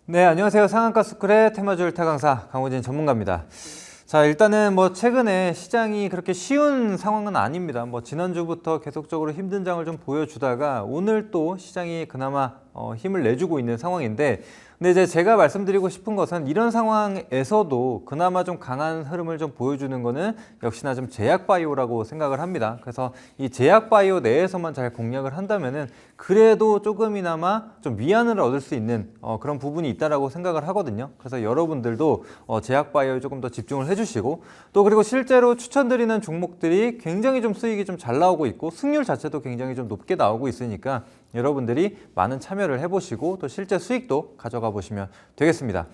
네, 안녕하세요. 상한가스쿨의 테마주를 타강사 강호진 전문가입니다. 자, 일단은 최근에 시장이 그렇게 쉬운 상황은 아닙니다. 지난주부터 계속적으로 힘든 장을 좀 보여주다가 오늘 또 시장이 그나마 힘을 내주고 있는 상황인데, 근데 이제 제가 말씀드리고 싶은 것은 이런 상황에서도 그나마 좀 강한 흐름을 좀 보여주는 거는 역시나 좀 제약바이오라고 생각을 합니다. 그래서 이 제약바이오 내에서만 잘 공략을 한다면은 그래도 조금이나마 좀 위안을 얻을 수 있는 그런 부분이 있다라고 생각을 하거든요. 그래서 여러분들도 제약바이오에 조금 더 집중을 해주시고, 또 그리고 실제로 추천드리는 종목들이 굉장히 좀 수익이 좀 잘 나오고 있고 승률 자체도 굉장히 좀 높게 나오고 있으니까 여러분들이 많은 참여를 해보시고 또 실제 수익도 가져가 보시면 되겠습니다.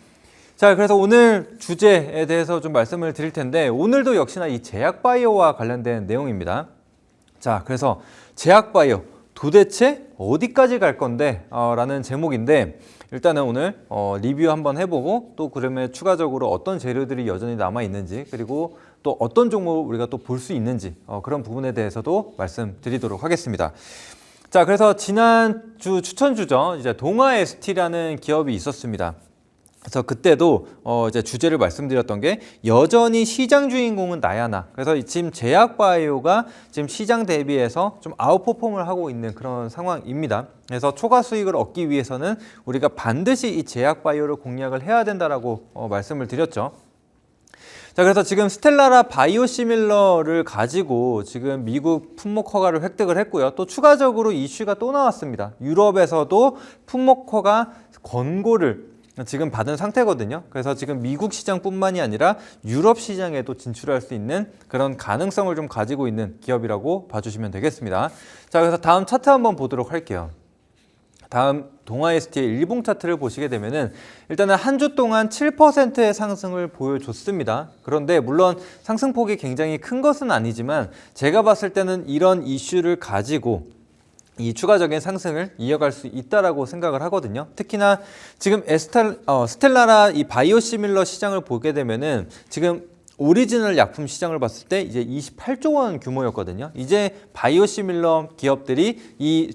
자, 그래서 오늘 주제에 대해서 좀 말씀을 드릴 텐데, 오늘도 역시나 이 제약바이오와 관련된 내용입니다. 자, 그래서 제약바이오 도대체 어디까지 갈 건데? 라는 제목인데, 일단은 오늘 리뷰 한번 해보고, 또 그러면 추가적으로 어떤 재료들이 여전히 남아 있는지, 그리고 또 어떤 종목을 우리가 또 볼 수 있는지 그런 부분에 대해서도 말씀드리도록 하겠습니다. 자, 그래서 지난주 추천주죠. 이제 동아ST라는 기업이 있었습니다. 그래서 그때도 이제 주제를 말씀드렸던 게 여전히 시장 주인공은 나야 나. 그래서 지금 제약바이오가 지금 시장 대비해서 좀 아웃퍼폼을 하고 있는 그런 상황입니다. 그래서 초과 수익을 얻기 위해서는 우리가 반드시 이 제약바이오를 공략을 해야 된다라고 말씀을 드렸죠. 자, 그래서 지금 스텔라라 바이오시밀러를 가지고 지금 미국 품목 허가를 획득을 했고요. 또 추가적으로 이슈가 또 나왔습니다. 유럽에서도 품목 허가 권고를 지금 받은 상태거든요. 그래서 지금 미국 시장뿐만이 아니라 유럽 시장에도 진출할 수 있는 그런 가능성을 좀 가지고 있는 기업이라고 봐주시면 되겠습니다. 자, 그래서 다음 차트 한번 보도록 할게요. 다음 동아ST의 일봉 차트를 보시게 되면은 일단은 한 주 동안 7%의 상승을 보여줬습니다. 그런데 물론 상승폭이 굉장히 큰 것은 아니지만 제가 봤을 때는 이런 이슈를 가지고 이 추가적인 상승을 이어갈 수 있다라고 생각을 하거든요. 특히나 지금 스텔라라 이 바이오시밀러 시장을 보게 되면은 지금 오리지널 약품 시장을 봤을 때 이제 28조 원 규모였거든요. 이제 바이오시밀러 기업들이 이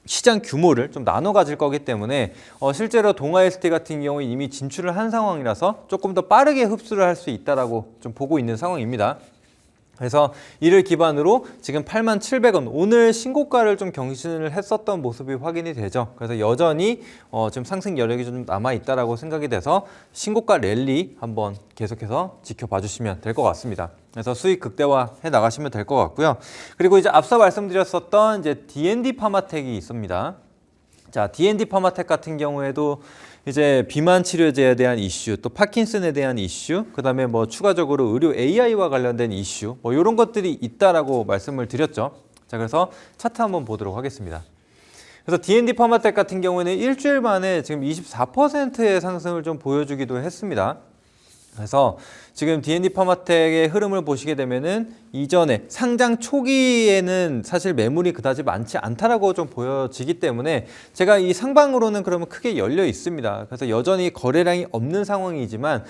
시장 규모를 좀 나눠 가질 거기 때문에 실제로 동아ST 같은 경우에 이미 진출을 한 상황이라서 조금 더 빠르게 흡수를 할 수 있다라고 좀 보고 있는 상황입니다. 그래서 이를 기반으로 지금 87,000원 오늘 신고가를 좀 경신을 했었던 모습이 확인이 되죠. 그래서 여전히 지금 상승 여력이 좀 남아 있다라고 생각이 돼서 신고가 랠리 한번 계속해서 지켜봐 주시면 될 것 같습니다. 그래서 수익 극대화해 나가시면 될 것 같고요. 그리고 이제 앞서 말씀드렸었던 이제 D&D 파마텍이 있습니다. 자, D&D 파마텍 같은 경우에도 이제 비만 치료제에 대한 이슈, 또 파킨슨에 대한 이슈, 그다음에 추가적으로 의료 AI와 관련된 이슈, 이런 것들이 있다라고 말씀을 드렸죠. 자, 그래서 차트 한번 보도록 하겠습니다. 그래서 D&D 파마텍 같은 경우에는 일주일 만에 지금 24%의 상승을 좀 보여주기도 했습니다. 그래서 지금 D&D 파마텍의 흐름을 보시게 되면은 이전에 상장 초기에는 사실 매물이 그다지 많지 않다라고 좀 보여지기 때문에 제가 이 상방으로는 그러면 크게 열려 있습니다. 그래서 여전히 거래량이 없는 상황이지만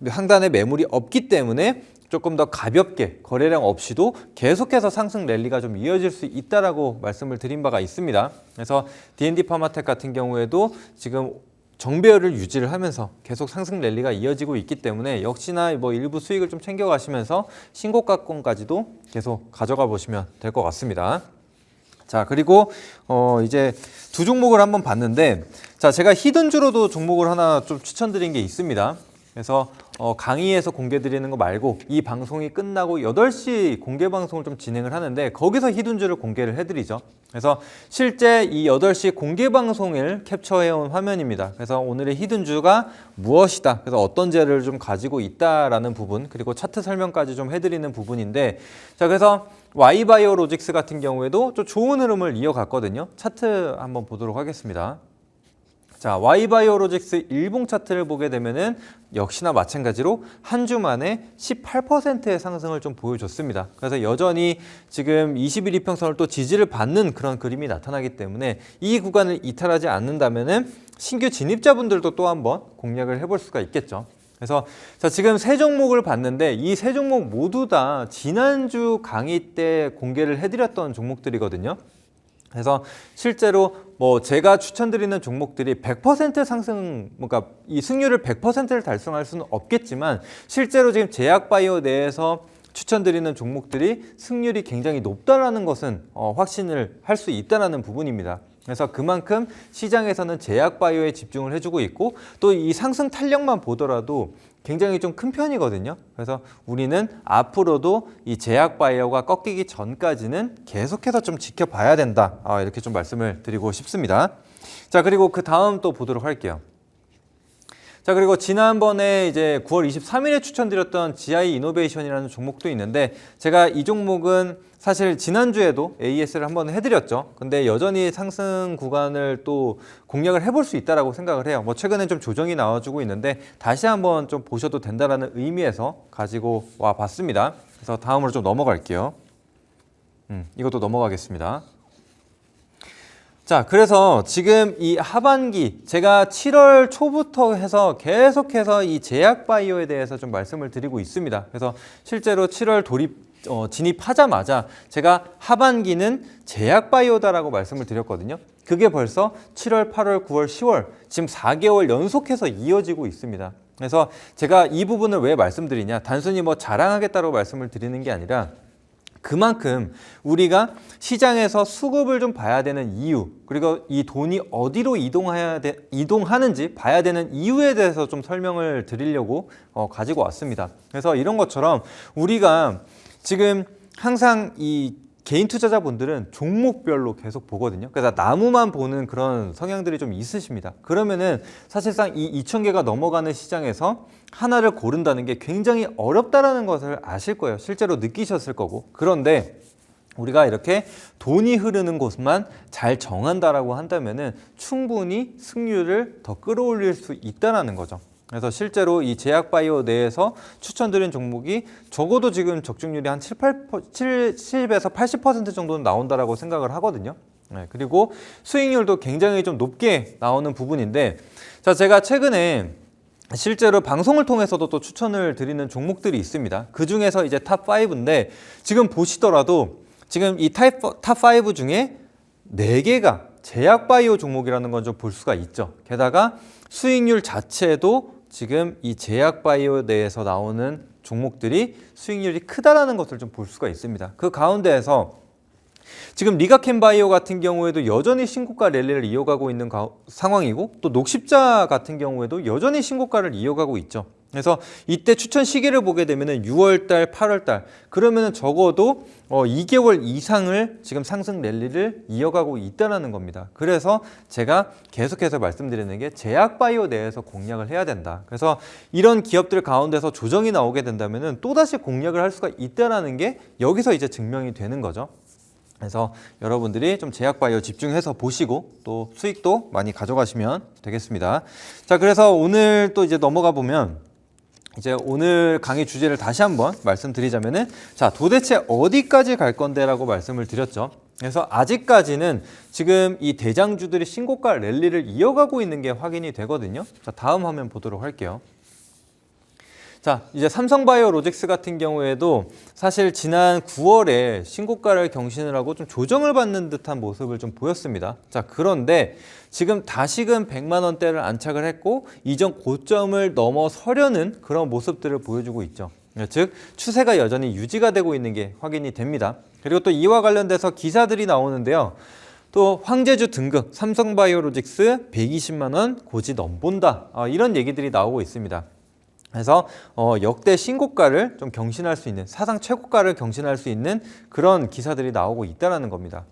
상단에 매물이 없기 때문에 조금 더 가볍게 거래량 없이도 계속해서 상승 랠리가 좀 이어질 수 있다라고 말씀을 드린 바가 있습니다. 그래서 D&D 파마텍 같은 경우에도 지금 정배열을 유지를 하면서 계속 상승 랠리가 이어지고 있기 때문에 역시나 일부 수익을 좀 챙겨가시면서 신고가권까지도 계속 가져가 보시면 될 것 같습니다. 자, 그리고 이제 두 종목을 한번 봤는데, 자, 제가 히든주로도 종목을 하나 좀 추천드린 게 있습니다. 그래서 강의에서 공개 드리는 거 말고 이 방송이 끝나고 8시 공개 방송을 좀 진행을 하는데 거기서 히든주를 공개를 해드리죠. 그래서 실제 이 8시 공개 방송을 캡처해온 화면입니다. 그래서 오늘의 히든주가 무엇이다, 그래서 어떤 재료를 좀 가지고 있다라는 부분, 그리고 차트 설명까지 좀 해드리는 부분인데, 자, 그래서 Y바이오로직스 같은 경우에도 좀 좋은 흐름을 이어갔거든요. 차트 한번 보도록 하겠습니다. 자, Y바이오로직스 일봉 차트를 보게 되면은 역시나 마찬가지로 한 주 만에 18%의 상승을 좀 보여줬습니다. 그래서 여전히 지금 21 이평선을 또 지지를 받는 그런 그림이 나타나기 때문에 이 구간을 이탈하지 않는다면은 신규 진입자분들도 또 한번 공략을 해볼 수가 있겠죠. 그래서 자, 지금 세 종목을 봤는데 이 세 종목 모두 다 지난주 강의 때 공개를 해드렸던 종목들이거든요. 그래서 실제로 뭐 제가 추천드리는 종목들이 100% 상승, 그러니까 이 승률을 100%를 달성할 수는 없겠지만 실제로 지금 제약바이오 내에서 추천드리는 종목들이 승률이 굉장히 높다라는 것은 확신을 할 수 있다는 부분입니다. 그래서 그만큼 시장에서는 제약바이오에 집중을 해주고 있고 또 이 상승 탄력만 보더라도 굉장히 좀 큰 편이거든요. 그래서 우리는 앞으로도 이 제약바이오가 꺾이기 전까지는 계속해서 좀 지켜봐야 된다. 이렇게 좀 말씀을 드리고 싶습니다. 자, 그리고 그 다음 또 보도록 할게요. 자, 그리고 지난번에 이제 9월 23일에 추천드렸던 GI 이노베이션이라는 종목도 있는데 제가 이 종목은 사실 지난주에도 AS를 한번 해드렸죠. 근데 여전히 상승 구간을 또 공략을 해볼 수 있다라고 생각을 해요. 뭐 최근에 좀 조정이 나와주고 있는데 다시 한번 좀 보셔도 된다라는 의미에서 가지고 와 봤습니다. 그래서 다음으로 좀 넘어갈게요. 이것도 넘어가겠습니다. 자, 그래서 지금 이 하반기 제가 7월 초부터 해서 계속해서 이 제약바이오에 대해서 좀 말씀을 드리고 있습니다. 그래서 실제로 7월 진입하자마자 제가 하반기는 제약바이오다라고 말씀을 드렸거든요. 그게 벌써 7월, 8월, 9월, 10월 지금 4개월 연속해서 이어지고 있습니다. 그래서 제가 이 부분을 왜 말씀드리냐, 단순히 뭐 자랑하겠다고 말씀을 드리는 게 아니라 그만큼 우리가 시장에서 수급을 좀 봐야 되는 이유, 그리고 이 돈이 어디로 이동하는지 봐야 되는 이유에 대해서 좀 설명을 드리려고 가지고 왔습니다. 그래서 이런 것처럼 우리가 지금 항상 이 개인 투자자분들은 종목별로 계속 보거든요. 그래서 나무만 보는 그런 성향들이 좀 있으십니다. 그러면은 사실상 이 2,000개가 넘어가는 시장에서 하나를 고른다는 게 굉장히 어렵다라는 것을 아실 거예요. 실제로 느끼셨을 거고. 그런데 우리가 이렇게 돈이 흐르는 곳만 잘 정한다라고 한다면은 충분히 승률을 더 끌어올릴 수 있다는 거죠. 그래서 실제로 이 제약바이오 내에서 추천드린 종목이 적어도 지금 적중률이 한 70에서 80% 정도는 나온다라고 생각을 하거든요. 네, 그리고 수익률도 굉장히 좀 높게 나오는 부분인데, 자, 제가 최근에 실제로 방송을 통해서도 또 추천을 드리는 종목들이 있습니다. 그 중에서 이제 탑5인데 지금 보시더라도 지금 이 탑5 중에 4개가 제약바이오 종목이라는 건 좀 볼 수가 있죠. 게다가 수익률 자체도 지금 이 제약바이오 내에서 나오는 종목들이 수익률이 크다라는 것을 좀 볼 수가 있습니다. 그 가운데에서 지금 리가켄바이오 같은 경우에도 여전히 신고가 랠리를 이어가고 있는 상황이고 또 녹십자 같은 경우에도 여전히 신고가를 이어가고 있죠. 그래서 이때 추천 시기를 보게 되면 6월달, 8월달 그러면 적어도 2개월 이상을 지금 상승 랠리를 이어가고 있다는 겁니다. 그래서 제가 계속해서 말씀드리는 게 제약바이오 내에서 공략을 해야 된다. 그래서 이런 기업들 가운데서 조정이 나오게 된다면 또다시 공략을 할 수가 있다는 게 여기서 이제 증명이 되는 거죠. 그래서 여러분들이 좀 제약바이오 집중해서 보시고 또 수익도 많이 가져가시면 되겠습니다. 자, 그래서 오늘 또 이제 넘어가 보면 이제 오늘 강의 주제를 다시 한번 말씀드리자면은 자, 도대체 어디까지 갈 건데라고 말씀을 드렸죠. 그래서 아직까지는 지금 이 대장주들이 신고가 랠리를 이어가고 있는 게 확인이 되거든요. 자, 다음 화면 보도록 할게요. 자, 이제 삼성바이오로직스 같은 경우에도 사실 지난 9월에 신고가를 경신을 하고 좀 조정을 받는 듯한 모습을 좀 보였습니다. 자, 그런데 지금 다시금 100만 원대를 안착을 했고 이전 고점을 넘어서려는 그런 모습들을 보여주고 있죠. 즉 추세가 여전히 유지가 되고 있는 게 확인이 됩니다. 그리고 또 이와 관련돼서 기사들이 나오는데요. 또 황제주 등급 삼성바이오로직스 120만 원 고지 넘본다. 이런 얘기들이 나오고 있습니다. 그래서 역대 신고가를 좀 경신할 수 있는, 사상 최고가를 경신할 수 있는 그런 기사들이 나오고 있다는 겁니다.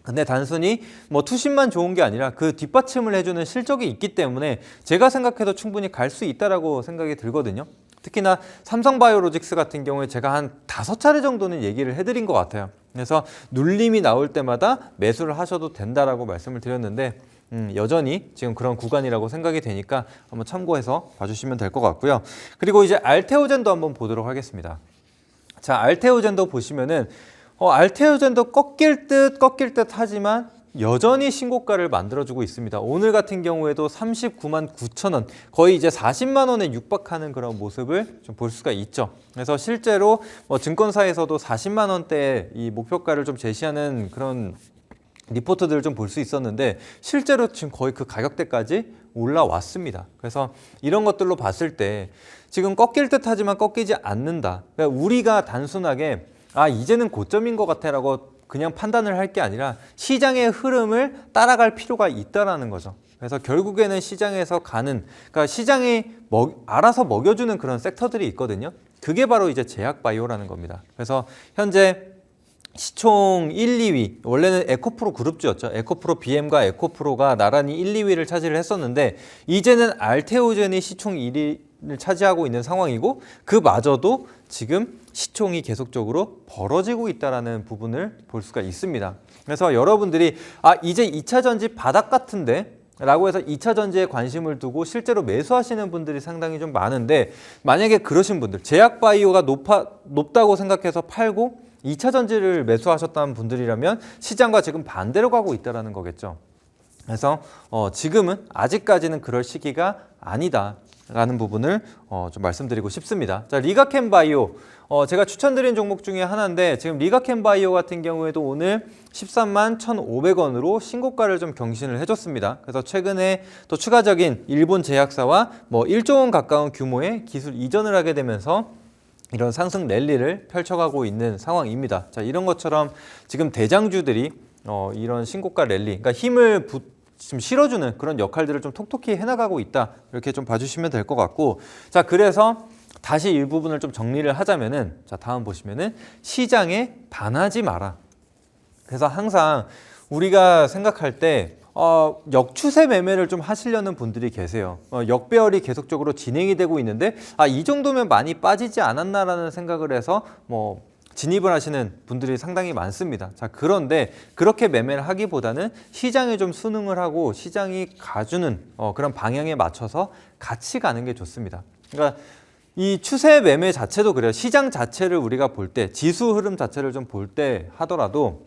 근데 단순히 뭐 투심만 좋은 게 아니라 그 뒷받침을 해주는 실적이 있기 때문에 제가 생각해도 충분히 갈 수 있다라고 생각이 들거든요. 특히나 삼성바이오로직스 같은 경우에 제가 한 5차례 정도는 얘기를 해드린 것 같아요. 그래서 눌림이 나올 때마다 매수를 하셔도 된다라고 말씀을 드렸는데 여전히 지금 그런 구간이라고 생각이 되니까 한번 참고해서 봐주시면 될 것 같고요. 그리고 이제 알테오젠도 한번 보도록 하겠습니다. 자, 알테오젠도 보시면은 알테오젠도 꺾일 듯 하지만 여전히 신고가를 만들어주고 있습니다. 오늘 같은 경우에도 39만 9천 원, 거의 이제 40만 원에 육박하는 그런 모습을 좀 볼 수가 있죠. 그래서 실제로 증권사에서도 40만 원대 이 목표가를 좀 제시하는 그런 리포트들을 좀 볼 수 있었는데 실제로 지금 거의 그 가격대까지 올라왔습니다. 그래서 이런 것들로 봤을 때 지금 꺾일 듯 하지만 꺾이지 않는다. 그러니까 우리가 단순하게 이제는 고점인 것 같아 라고 그냥 판단을 할 게 아니라 시장의 흐름을 따라갈 필요가 있다라는 거죠. 그래서 결국에는 시장에서 그러니까 시장이 알아서 먹여주는 그런 섹터들이 있거든요. 그게 바로 이제 제약바이오라는 겁니다. 그래서 현재 시총 1, 2위, 원래는 에코프로 그룹주였죠. 에코프로 BM과 에코프로가 나란히 1, 2위를 차지를 했었는데 이제는 알테오젠이 시총 1위를 차지하고 있는 상황이고 그마저도 지금 시총이 계속적으로 벌어지고 있다는 부분을 볼 수가 있습니다. 그래서 여러분들이 이제 2차 전지 바닥 같은데 라고 해서 2차 전지에 관심을 두고 실제로 매수하시는 분들이 상당히 좀 많은데 만약에 그러신 분들, 제약바이오가 높다고 생각해서 팔고 2차 전지를 매수하셨다는 분들이라면 시장과 지금 반대로 가고 있다는 거겠죠. 그래서 지금은 아직까지는 그럴 시기가 아니다라는 부분을 좀 말씀드리고 싶습니다. 자, 리가캠바이오 제가 추천드린 종목 중에 하나인데 지금 리가캠바이오 같은 경우에도 오늘 13만 1,500원으로 신고가를 좀 경신을 해줬습니다. 그래서 최근에 또 추가적인 일본 제약사와 1조 원 가까운 규모의 기술 이전을 하게 되면서 이런 상승 랠리를 펼쳐가고 있는 상황입니다. 자, 이런 것처럼 지금 대장주들이 이런 신고가 랠리, 그러니까 힘을 좀 실어주는 그런 역할들을 좀 톡톡히 해나가고 있다. 이렇게 좀 봐주시면 될 것 같고, 자, 그래서 다시 일부분을 좀 정리를 하자면은, 자, 다음 보시면은 시장에 반하지 마라. 그래서 항상 우리가 생각할 때 역추세 매매를 좀 하시려는 분들이 계세요. 역배열이 계속적으로 진행이 되고 있는데 이 정도면 많이 빠지지 않았나라는 생각을 해서 진입을 하시는 분들이 상당히 많습니다. 자, 그런데 그렇게 매매를 하기보다는 시장에 좀 순응을 하고 시장이 가주는 그런 방향에 맞춰서 같이 가는 게 좋습니다. 그러니까 이 추세 매매 자체도 그래요. 시장 자체를 우리가 볼 때, 지수 흐름 자체를 좀 볼 때 하더라도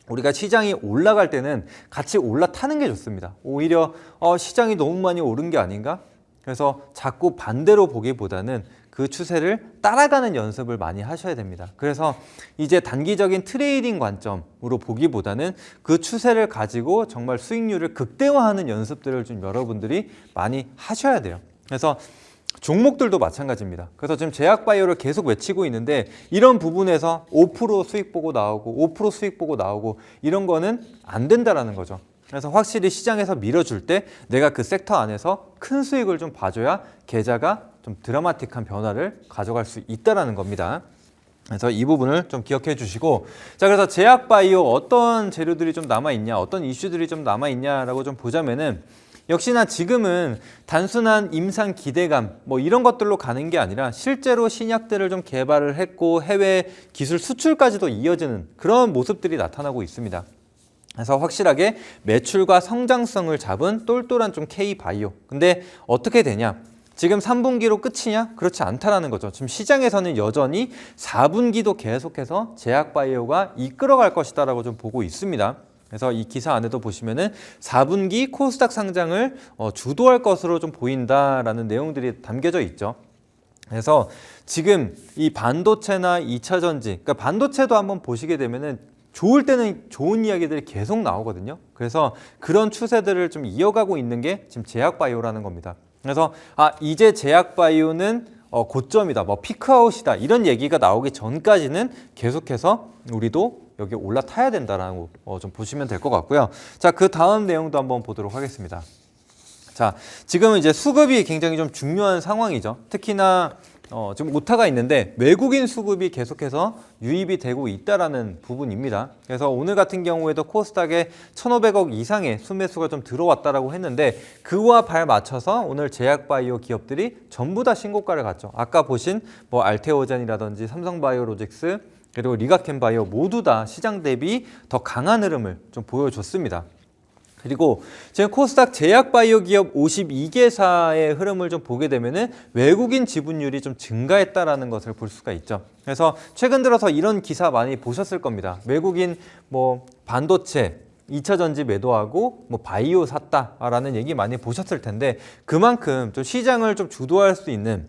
우리가 시장이 올라갈 때는 같이 올라타는 게 좋습니다. 오히려 시장이 너무 많이 오른 게 아닌가? 그래서 자꾸 반대로 보기보다는 그 추세를 따라가는 연습을 많이 하셔야 됩니다. 그래서 이제 단기적인 트레이딩 관점으로 보기보다는 그 추세를 가지고 정말 수익률을 극대화하는 연습들을 좀 여러분들이 많이 하셔야 돼요. 그래서 종목들도 마찬가지입니다. 그래서 지금 제약바이오를 계속 외치고 있는데 이런 부분에서 5% 수익 보고 나오고 5% 수익 보고 나오고 이런 거는 안 된다라는 거죠. 그래서 확실히 시장에서 밀어줄 때 내가 그 섹터 안에서 큰 수익을 좀 봐줘야 계좌가 좀 드라마틱한 변화를 가져갈 수 있다라는 겁니다. 그래서 이 부분을 좀 기억해 주시고, 자, 그래서 제약바이오 어떤 재료들이 좀 남아있냐, 어떤 이슈들이 좀 남아있냐라고 좀 보자면은 역시나 지금은 단순한 임상 기대감 이런 것들로 가는 게 아니라 실제로 신약들을 좀 개발을 했고 해외 기술 수출까지도 이어지는 그런 모습들이 나타나고 있습니다. 그래서 확실하게 매출과 성장성을 잡은 똘똘한 좀 K바이오. 근데 어떻게 되냐? 지금 3분기로 끝이냐? 그렇지 않다라는 거죠. 지금 시장에서는 여전히 4분기도 계속해서 제약바이오가 이끌어갈 것이다라고 좀 보고 있습니다. 그래서 이 기사 안에도 보시면은 4분기 코스닥 상장을 주도할 것으로 좀 보인다라는 내용들이 담겨져 있죠. 그래서 지금 이 반도체나 2차 전지, 그러니까 반도체도 한번 보시게 되면은 좋을 때는 좋은 이야기들이 계속 나오거든요. 그래서 그런 추세들을 좀 이어가고 있는 게 지금 제약바이오라는 겁니다. 그래서 이제 제약바이오는 고점이다, 피크아웃이다 이런 얘기가 나오기 전까지는 계속해서 우리도 여기 올라타야 된다라고 좀 보시면 될 것 같고요. 자, 그 다음 내용도 한번 보도록 하겠습니다. 자, 지금은 이제 수급이 굉장히 좀 중요한 상황이죠. 특히나 지금 오타가 있는데 외국인 수급이 계속해서 유입이 되고 있다라는 부분입니다. 그래서 오늘 같은 경우에도 코스닥에 1,500억 이상의 순매수가 좀 들어왔다라고 했는데 그와 발맞춰서 오늘 제약바이오 기업들이 전부 다 신고가를 갔죠. 아까 보신 알테오젠이라든지 삼성바이오로직스 그리고 리가캠바이오 모두 다 시장 대비 더 강한 흐름을 좀 보여줬습니다. 그리고 지금 코스닥 제약바이오 기업 52개사의 흐름을 좀 보게 되면은 외국인 지분율이 좀 증가했다라는 것을 볼 수가 있죠. 그래서 최근 들어서 이런 기사 많이 보셨을 겁니다. 외국인 반도체 2차 전지 매도하고 바이오 샀다라는 얘기 많이 보셨을 텐데 그만큼 좀 시장을 좀 주도할 수 있는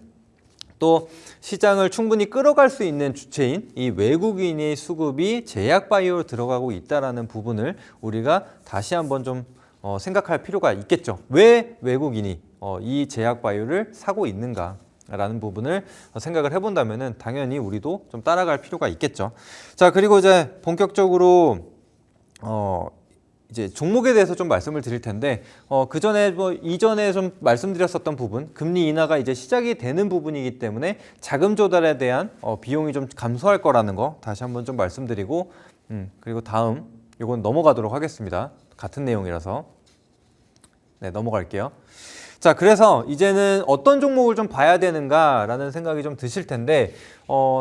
또 시장을 충분히 끌어갈 수 있는 주체인 이 외국인의 수급이 제약바이오로 들어가고 있다는 부분을 우리가 다시 한번 좀 생각할 필요가 있겠죠. 왜 외국인이 이 제약바이오를 사고 있는가라는 부분을 생각을 해본다면 당연히 우리도 좀 따라갈 필요가 있겠죠. 자, 그리고 이제 본격적으로 이제 종목에 대해서 좀 말씀을 드릴 텐데 그 전에 이전에 좀 말씀드렸었던 부분, 금리 인하가 이제 시작이 되는 부분이기 때문에 자금 조달에 대한 비용이 좀 감소할 거라는 거 다시 한번 좀 말씀드리고 그리고 다음 이건 넘어가도록 하겠습니다. 같은 내용이라서 네, 넘어갈게요. 자, 그래서 이제는 어떤 종목을 좀 봐야 되는가라는 생각이 좀 드실 텐데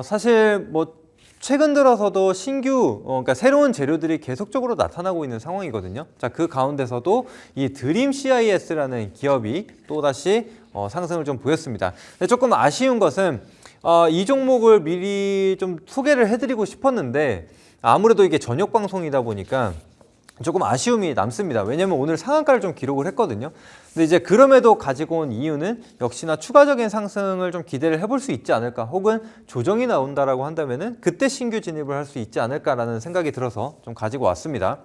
사실 뭐 최근 들어서도 신규, 그러니까 새로운 재료들이 계속적으로 나타나고 있는 상황이거든요. 자, 그 가운데서도 이 드림 CIS라는 기업이 또다시 상승을 좀 보였습니다. 근데 조금 아쉬운 것은 이 종목을 미리 좀 소개를 해드리고 싶었는데 아무래도 이게 저녁 방송이다 보니까 조금 아쉬움이 남습니다. 왜냐면 오늘 상한가를 좀 기록을 했거든요. 근데 이제 그럼에도 가지고 온 이유는 역시나 추가적인 상승을 좀 기대를 해볼 수 있지 않을까, 혹은 조정이 나온다라고 한다면은 그때 신규 진입을 할 수 있지 않을까라는 생각이 들어서 좀 가지고 왔습니다.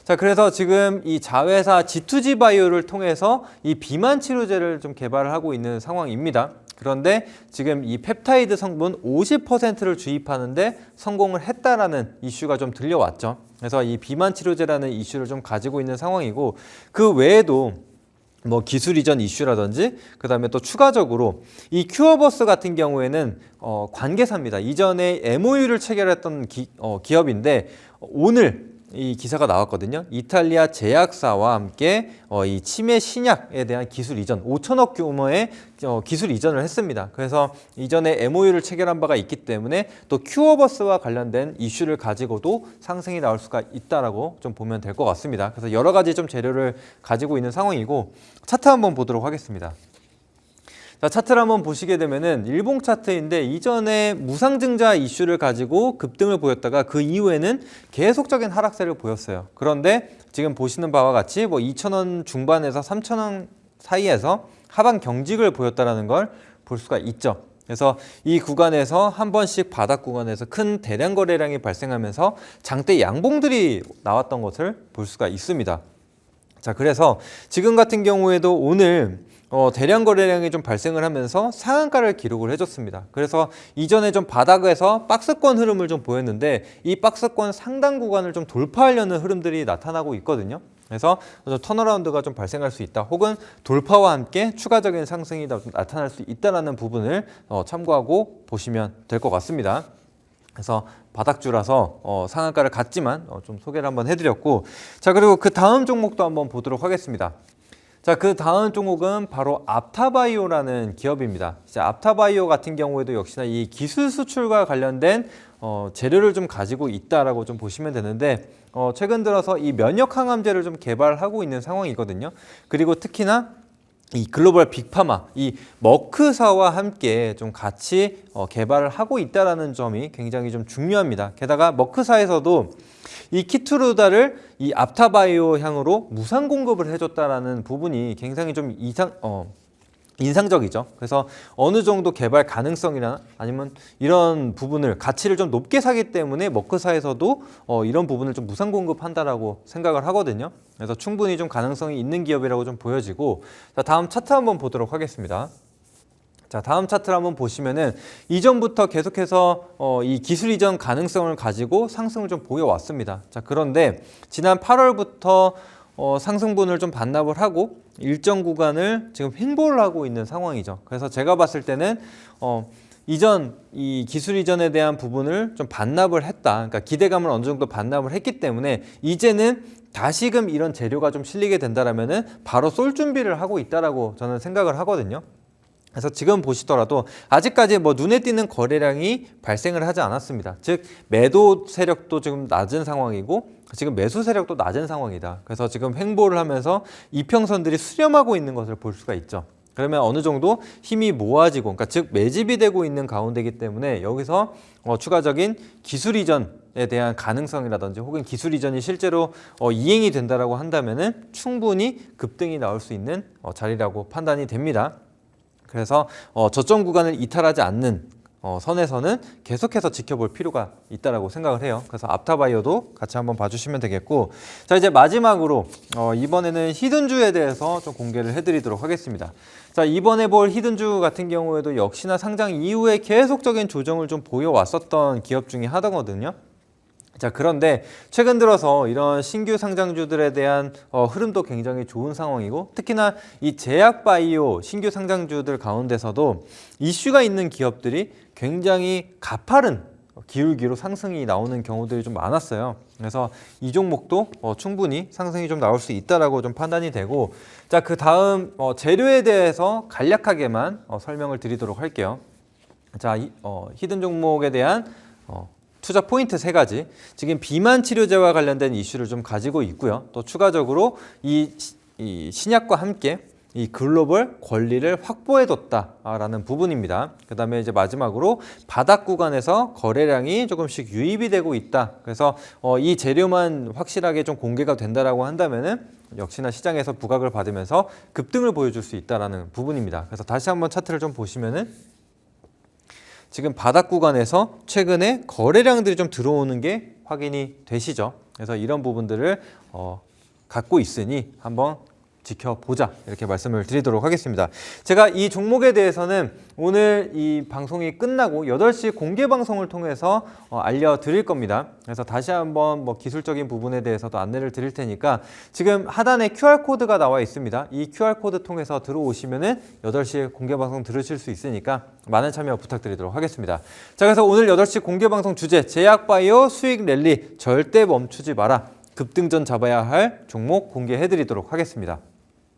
자, 그래서 지금 이 자회사 G2G 바이오를 통해서 이 비만 치료제를 좀 개발을 하고 있는 상황입니다. 그런데 지금 이 펩타이드 성분 50%를 주입하는데 성공을 했다라는 이슈가 좀 들려왔죠. 그래서 이 비만 치료제라는 이슈를 좀 가지고 있는 상황이고, 그 외에도 뭐 기술 이전 이슈라든지 그다음에 또 추가적으로 이 큐어버스 같은 경우에는 관계사입니다. 이전에 MOU를 체결했던 기업인데 오늘 이 기사가 나왔거든요. 이탈리아 제약사와 함께 이 치매 신약에 대한 기술 이전 5천억 규모의 기술 이전을 했습니다. 그래서 이전에 MOU를 체결한 바가 있기 때문에 또 큐어버스와 관련된 이슈를 가지고도 상승이 나올 수가 있다라고 좀 보면 될 것 같습니다. 그래서 여러 가지 좀 재료를 가지고 있는 상황이고, 차트 한번 보도록 하겠습니다. 자, 차트를 한번 보시게 되면은 일봉 차트인데 이전에 무상증자 이슈를 가지고 급등을 보였다가 그 이후에는 계속적인 하락세를 보였어요. 그런데 지금 보시는 바와 같이 뭐 2,000원 중반에서 3,000원 사이에서 하방 경직을 보였다라는 걸 볼 수가 있죠. 그래서 이 구간에서 한 번씩 바닥 구간에서 큰 대량 거래량이 발생하면서 장대 양봉들이 나왔던 것을 볼 수가 있습니다. 자, 그래서 지금 같은 경우에도 오늘 대량 거래량이 좀 발생을 하면서 상한가를 기록을 해줬습니다. 그래서 이전에 좀 바닥에서 박스권 흐름을 좀 보였는데 이 박스권 상단 구간을 좀 돌파하려는 흐름들이 나타나고 있거든요. 그래서 턴어라운드가 좀 발생할 수 있다, 혹은 돌파와 함께 추가적인 상승이 나타날 수 있다는 부분을 참고하고 보시면 될 것 같습니다. 그래서 바닥주라서 상한가를 갔지만 좀 소개를 한번 해드렸고, 자, 그리고 그 다음 종목도 한번 보도록 하겠습니다. 자, 그 다음 종목은 바로 앞타바이오라는 기업입니다. 앞타바이오 같은 경우에도 역시나 이 기술 수출과 관련된 재료를 좀 가지고 있다라고 좀 보시면 되는데, 최근 들어서 이 면역 항암제를 좀 개발하고 있는 상황이거든요. 그리고 특히나 이 글로벌 빅파마, 이 머크사와 함께 좀 같이 개발을 하고 있다라는 점이 굉장히 좀 중요합니다. 게다가 머크사에서도 이 키투르다를 이 앞타바이오 향으로 무상 공급을 해줬다라는 부분이 굉장히 좀 인상적이죠. 그래서 어느 정도 개발 가능성이나 아니면 이런 부분을 가치를 좀 높게 사기 때문에 머크사에서도 이런 부분을 좀 무상 공급한다라고 생각을 하거든요. 그래서 충분히 좀 가능성이 있는 기업이라고 좀 보여지고, 자, 다음 차트 한번 보도록 하겠습니다. 자, 다음 차트를 한번 보시면은 이전부터 계속해서 이 기술 이전 가능성을 가지고 상승을 좀 보여왔습니다. 자, 그런데 지난 8월부터 상승분을 좀 반납을 하고 일정 구간을 지금 횡보를 하고 있는 상황이죠. 그래서 제가 봤을 때는 이전 이 기술 이전에 대한 부분을 좀 반납을 했다. 그러니까 기대감을 어느 정도 반납을 했기 때문에 이제는 다시금 이런 재료가 좀 실리게 된다라면은 바로 쏠 준비를 하고 있다라고 저는 생각을 하거든요. 그래서 지금 보시더라도 아직까지 뭐 눈에 띄는 거래량이 발생을 하지 않았습니다. 즉 매도 세력도 지금 낮은 상황이고 지금 매수 세력도 낮은 상황이다. 그래서 지금 횡보를 하면서 이평선들이 수렴하고 있는 것을 볼 수가 있죠. 그러면 어느 정도 힘이 모아지고, 그러니까 즉 매집이 되고 있는 가운데이기 때문에 여기서 추가적인 기술 이전에 대한 가능성이라든지 혹은 기술 이전이 실제로 이행이 된다라고 한다면은 충분히 급등이 나올 수 있는 자리라고 판단이 됩니다. 그래서 저점 구간을 이탈하지 않는 선에서는 계속해서 지켜볼 필요가 있다라고 생각을 해요. 그래서 앞타바이어도 같이 한번 봐주시면 되겠고, 자 이제 마지막으로 이번에는 히든주에 대해서 좀 공개를 해드리도록 하겠습니다. 자 이번에 볼 히든주 같은 경우에도 역시나 상장 이후에 계속적인 조정을 좀 보여왔었던 기업 중에 하나거든요. 자 그런데 최근 들어서 이런 신규 상장주들에 대한 흐름도 굉장히 좋은 상황이고, 특히나 이 제약바이오 신규 상장주들 가운데서도 이슈가 있는 기업들이 굉장히 가파른 기울기로 상승이 나오는 경우들이 좀 많았어요. 그래서 이 종목도 충분히 상승이 좀 나올 수 있다라고 좀 판단이 되고, 자 그 다음 재료에 대해서 간략하게만 설명을 드리도록 할게요. 자 히든 종목에 대한 투자 포인트 3가지. 지금 비만 치료제와 관련된 이슈를 좀 가지고 있고요. 또 추가적으로 이 신약과 함께 이 글로벌 권리를 확보해뒀다라는 부분입니다. 그 다음에 이제 마지막으로 바닥 구간에서 거래량이 조금씩 유입이 되고 있다. 그래서 이 재료만 확실하게 좀 공개가 된다라고 한다면은 역시나 시장에서 부각을 받으면서 급등을 보여줄 수 있다라는 부분입니다. 그래서 다시 한번 차트를 좀 보시면은 지금 바닥 구간에서 최근에 거래량들이 좀 들어오는 게 확인이 되시죠. 그래서 이런 부분들을 갖고 있으니 한번 지켜보자, 이렇게 말씀을 드리도록 하겠습니다. 제가 이 종목에 대해서는 오늘 이 방송이 끝나고 8시 공개 방송을 통해서 알려드릴 겁니다. 그래서 다시 한번 기술적인 부분에 대해서도 안내를 드릴 테니까 지금 하단에 QR코드가 나와 있습니다. 이 QR코드 통해서 들어오시면은 8시에 공개 방송 들으실 수 있으니까 많은 참여 부탁드리도록 하겠습니다. 자, 그래서 오늘 8시 공개 방송 주제, 제약바이오 수익 랠리 절대 멈추지 마라. 급등전 잡아야 할 종목 공개해드리도록 하겠습니다.